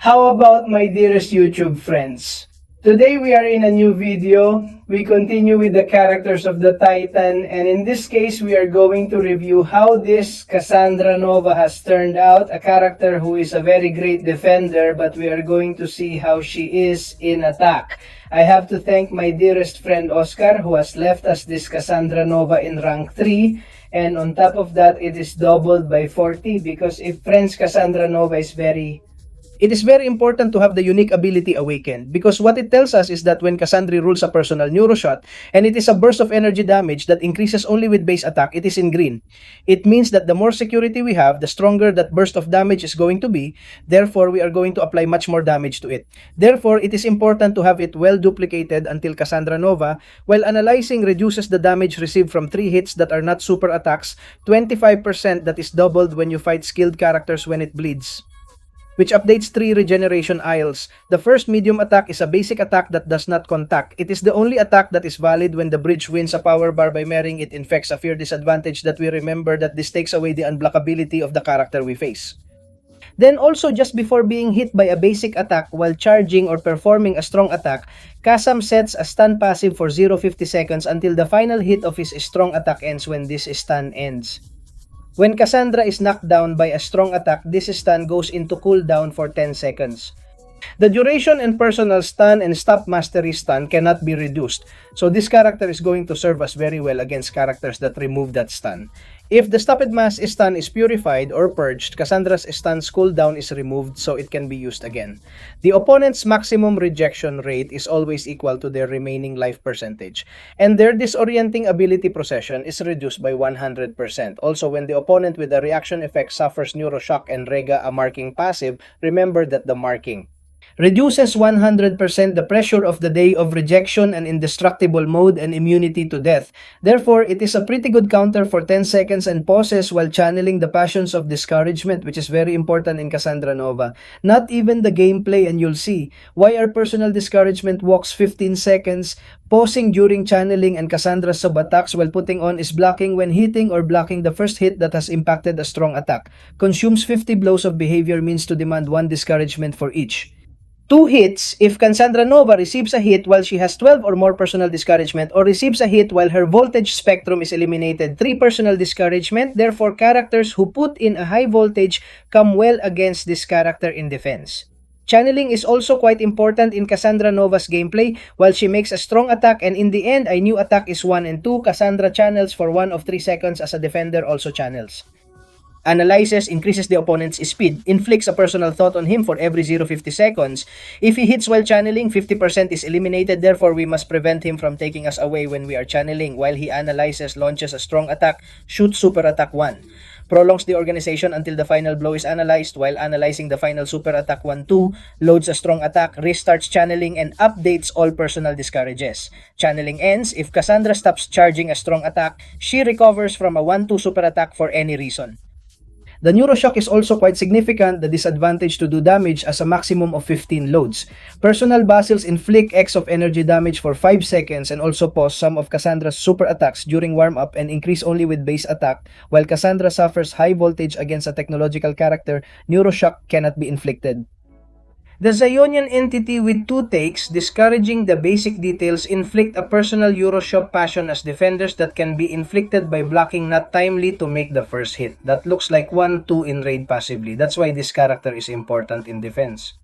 How about my dearest YouTube friends? Today we are in a new video. We continue with the characters of the Titan, and in this case we are going to review how this Cassandra Nova has turned out, a character who is a very great defender, but we are going to see how she is in attack. I have to thank my dearest friend Oscar, who has left us this Cassandra Nova in rank 3, and on top of that it is doubled by 40 because if friends Cassandra Nova is it is very important to have the unique ability awakened, because what it tells us is that when Cassandra rules a personal neuroshot and it is a burst of energy damage that increases only with base attack, it is in green. It means that the more security we have, the stronger that burst of damage is going to be. Therefore, we are going to apply much more damage to it. Therefore, it is important to have it well duplicated until Cassandra Nova, while analyzing, reduces the damage received from 3 hits that are not super attacks, 25% that is doubled when you fight skilled characters when it bleeds, which updates 3 regeneration aisles. The first medium attack is a basic attack that does not contact. It is the only attack that is valid when the bridge wins a power bar by marrying it infects a fear disadvantage that we remember that this takes away the unblockability of the character we face. Then also just before being hit by a basic attack while charging or performing a strong attack, Kassam sets a stun passive for 0.50 seconds until the final hit of his strong attack ends when this stun ends. When Cassandra is knocked down by a strong attack, this stun goes into cooldown for 10 seconds. The duration and personal stun and stop mastery stun cannot be reduced, so this character is going to serve us very well against characters that remove that stun. If the stopped mass stun is purified or purged, Cassandra's stun's cooldown is removed so it can be used again. The opponent's maximum rejection rate is always equal to their remaining life percentage, and their disorienting ability procession is reduced by 100%. Also, when the opponent with a reaction effect suffers Neuroshock and Rega a marking passive, remember that the marking reduces 100% the pressure of the day of rejection and indestructible mode and immunity to death. Therefore, it is a pretty good counter for 10 seconds and pauses while channeling the passions of discouragement, which is very important in Cassandra Nova. Not even the gameplay, and you'll see why our personal discouragement walks 15 seconds, pausing during channeling, and Cassandra's sub-attacks while putting on is blocking when hitting or blocking the first hit that has impacted a strong attack. Consumes 50 blows of behavior means to demand 1 discouragement for each. 2 hits if Cassandra Nova receives a hit while she has 12 or more personal discouragement, or receives a hit while her voltage spectrum is eliminated, 3 personal discouragement. Therefore, characters who put in a high voltage come well against this character in defense. Channeling is also quite important in Cassandra Nova's gameplay. While she makes a strong attack and in the end a new attack is 1 and 2, Cassandra channels for 1 of 3 seconds as a defender also channels. Analyzes, increases the opponent's speed, inflicts a personal thought on him for every 0.50 seconds. If he hits while channeling, 50% is eliminated, therefore we must prevent him from taking us away when we are channeling. While he analyzes, launches a strong attack, shoots super attack 1. Prolongs the organization until the final blow is analyzed. While analyzing the final super attack 1-2, loads a strong attack, restarts channeling, and updates all personal discourages. Channeling ends. If Cassandra stops charging a strong attack, she recovers from a 1-2 super attack for any reason. The Neuroshock is also quite significant, the disadvantage to do damage as a maximum of 15 loads. Personal Basils inflict X of energy damage for 5 seconds and also pause some of Cassandra's super attacks during warm-up and increase only with base attack. While Cassandra suffers high voltage against a technological character, Neuroshock cannot be inflicted. The Zionian entity with 2 takes, discouraging the basic details, inflict a personal Euroshock passion as defenders that can be inflicted by blocking not timely to make the first hit. That looks like 1-2 in raid passively. That's why this character is important in defense.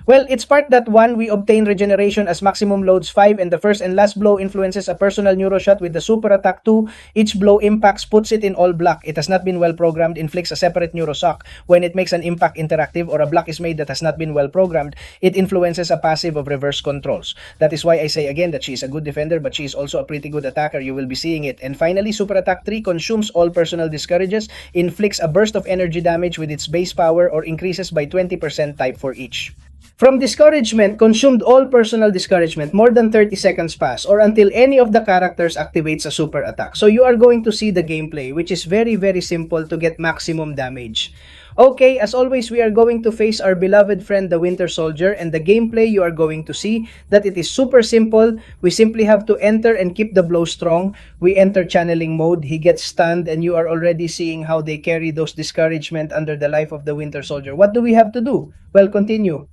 Well, it's part that 1, we obtain regeneration as maximum loads 5, and the first and last blow influences a personal neuroshot with the super attack 2. Each blow impacts puts it in all block. It has not been well programmed, inflicts a separate neuroshock. When it makes an impact interactive or a block is made that has not been well programmed, it influences a passive of reverse controls. That is why I say again that she is a good defender, but she is also a pretty good attacker. You will be seeing it. And finally, super attack 3 consumes all personal discourages, inflicts a burst of energy damage with its base power, or increases by 20% type for each. From discouragement, consumed all personal discouragement, more than 30 seconds pass, or until any of the characters activates a super attack. So you are going to see the gameplay, which is very simple to get maximum damage. Okay, as always, we are going to face our beloved friend, the Winter Soldier, and the gameplay you are going to see that it is super simple. We simply have to enter and keep the blow strong. We enter channeling mode, he gets stunned, and you are already seeing how they carry those discouragement under the life of the Winter Soldier. What do we have to do? Well, continue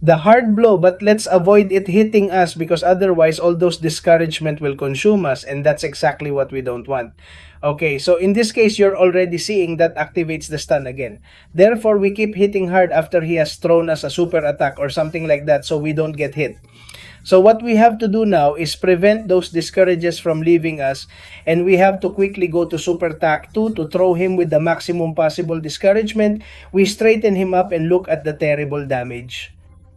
the hard blow, but let's avoid it hitting us because otherwise all those discouragement will consume us, and that's exactly what we don't want. Okay, so in this case, you're already seeing that activates the stun again. Therefore, we keep hitting hard after he has thrown us a super attack or something like that so we don't get hit. So what we have to do now is prevent those discourages from leaving us, and we have to quickly go to super attack 2 to throw him with the maximum possible discouragement. We straighten him up and look at the terrible damage.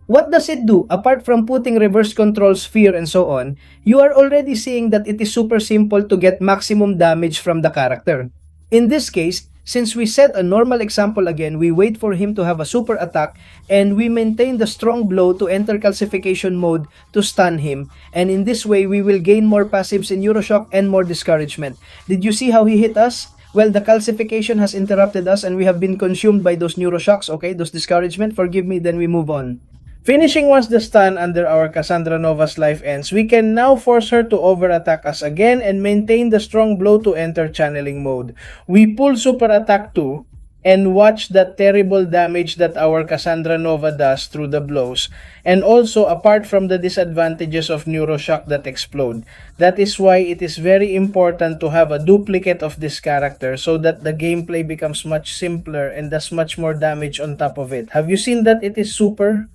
What does it do? Apart from putting reverse controls, fear, and so on, you are already seeing that it is super simple to get maximum damage from the character. In this case, since we set a normal example again, we wait for him to have a super attack and we maintain the strong blow to enter calcification mode to stun him, and in this way we will gain more passives in Euroshock and more discouragement. Did you see how he hit us? Well, the calcification has interrupted us and we have been consumed by those neuroshocks, okay? Those discouragement, forgive me, then we move on. Finishing once the stun under our Cassandra Nova's life ends, we can now force her to overattack us again and maintain the strong blow to enter channeling mode. We pull super attack 2 and watch that terrible damage that our Cassandra Nova does through the blows, and also apart from the disadvantages of Neuroshock that explode. That is why it is very important to have a duplicate of this character so that the gameplay becomes much simpler and does much more damage on top of it. Have you seen that it is super?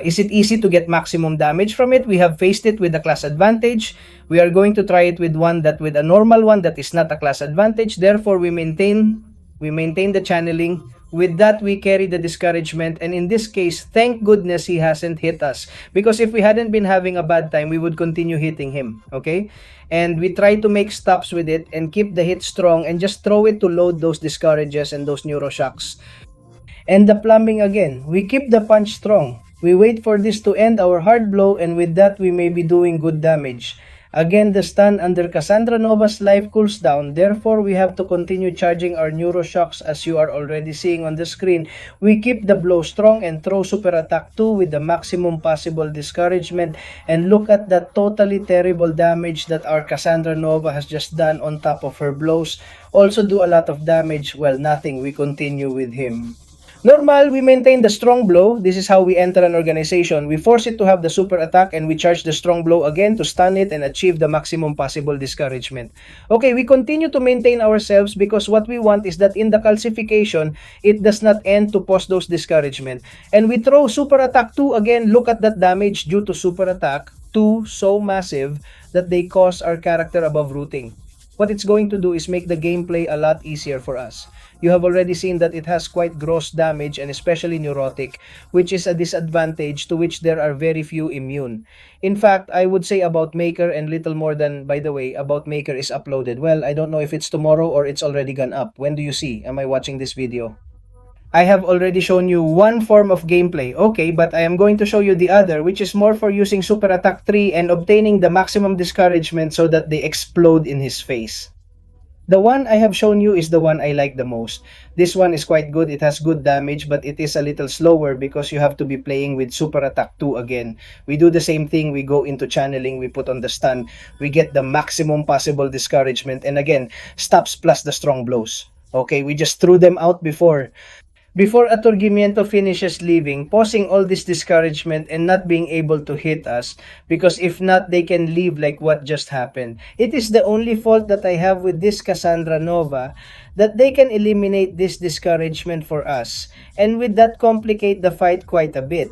Is it easy to get maximum damage from it? We have faced it with a class advantage. We are going to try it with with a normal one that is not a class advantage. Therefore, we maintain the channeling. With that, we carry the discouragement, and in this case, thank goodness he hasn't hit us, because if we hadn't been having a bad time, we would continue hitting him, okay? And we try to make stops with it and keep the hit strong and just throw it to load those discourages and those neuroshocks. And the plumbing again, we keep the punch strong. We wait for this to end our hard blow, and with that we may be doing good damage. Again, the stun under Cassandra Nova's life cools down, therefore we have to continue charging our neuroshocks as you are already seeing on the screen. We keep the blow strong and throw super attack 2 with the maximum possible discouragement, and look at that totally terrible damage that our Cassandra Nova has just done on top of her blows. Also do a lot of damage, well, nothing, we continue with him. Normal, we maintain the strong blow. This is how we enter an organization. We force it to have the super attack and we charge the strong blow again to stun it and achieve the maximum possible discouragement. Okay, we continue to maintain ourselves because what we want is that in the calcification, it does not end to pause those discouragement. And we throw super attack 2 again. Look at that damage due to super attack 2, so massive that they cause our character above rooting. What it's going to do is make the gameplay a lot easier for us. You have already seen that it has quite gross damage and especially neurotic, which is a disadvantage to which there are very few immune. In fact, I would say about Maker and little more than, by the way, about Maker is uploaded. Well, I don't know if it's tomorrow or it's already gone up. When do you see? Am I watching this video? I have already shown you one form of gameplay, okay, but I am going to show you the other, which is more for using Super Attack 3 and obtaining the maximum discouragement so that they explode in his face. The one I have shown you is the one I like the most. This one is quite good, it has good damage, but it is a little slower because you have to be playing with Super Attack 2 again. We do the same thing, we go into channeling, we put on the stun, we get the maximum possible discouragement, and again, stops plus the strong blows. Okay, we just threw them out before Aturgimiento finishes leaving, pausing all this discouragement and not being able to hit us, because if not, they can leave like what just happened. It is the only fault that I have with this Cassandra Nova, that they can eliminate this discouragement for us, and with that complicate the fight quite a bit.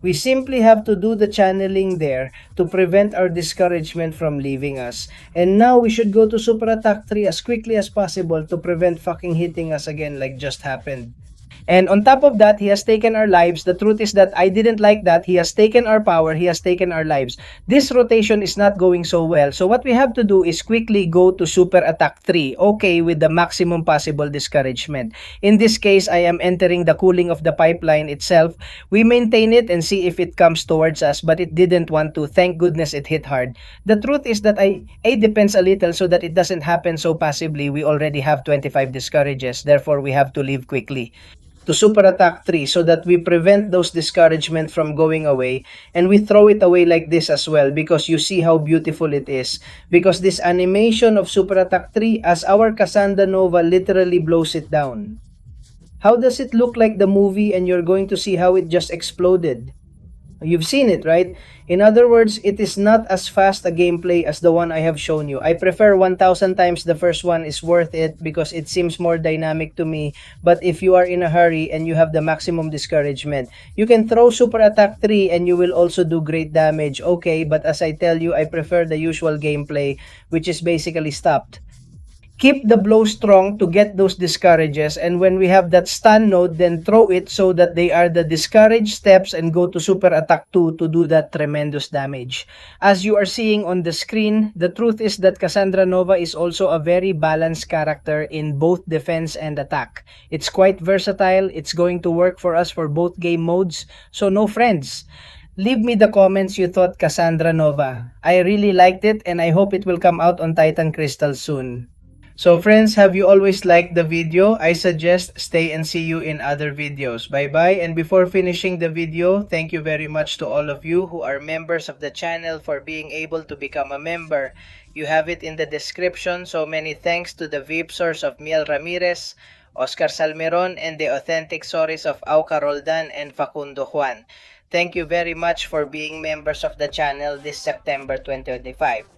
We simply have to do the channeling there to prevent our discouragement from leaving us. And now we should go to Super Attack 3 as quickly as possible to prevent fucking hitting us again like just happened. And on top of that, he has taken our lives. The truth is that I didn't like that. He has taken our power. He has taken our lives. This rotation is not going so well. So what we have to do is quickly go to Super Attack 3. Okay, with the maximum possible discouragement. In this case, I am entering the cooling of the pipeline itself. We maintain it and see if it comes towards us. But it didn't want to. Thank goodness it hit hard. The truth is that I depends a little so that it doesn't happen so passively. We already have 25 discourages. Therefore, we have to leave quickly. to super attack 3 so that we prevent those discouragement from going away, and we throw it away like this as well, because you see how beautiful it is, because this animation of super attack 3 as our Cassandra Nova literally blows it down. How does it look like the movie? And you're going to see how it just exploded. You've seen it, right? In other words, it is not as fast a gameplay as the one I have shown you. I prefer 1000 times the first one is worth it because it seems more dynamic to me. But if you are in a hurry and you have the maximum discouragement, you can throw Super Attack 3 and you will also do great damage. Okay, but as I tell you, I prefer the usual gameplay, which is basically stopped. Keep the blow strong to get those discourages, and when we have that stun node, then throw it so that they are the discouraged steps and go to super attack 2 to do that tremendous damage. As you are seeing on the screen, the truth is that Cassandra Nova is also a very balanced character in both defense and attack. It's quite versatile. It's going to work for us for both game modes. So no friends, leave me the comments you thought Cassandra Nova. I really liked it and I hope it will come out on Titan Crystal soon. So friends, have you always liked the video? I suggest stay and see you in other videos. Bye bye, and before finishing the video, thank you very much to all of you who are members of the channel for being able to become a member. You have it in the description, so many thanks to the VIP source of Miel Ramirez, Oscar Salmeron, and the authentic stories of Auca Roldan and Facundo Juan. Thank you very much for being members of the channel this September 2025.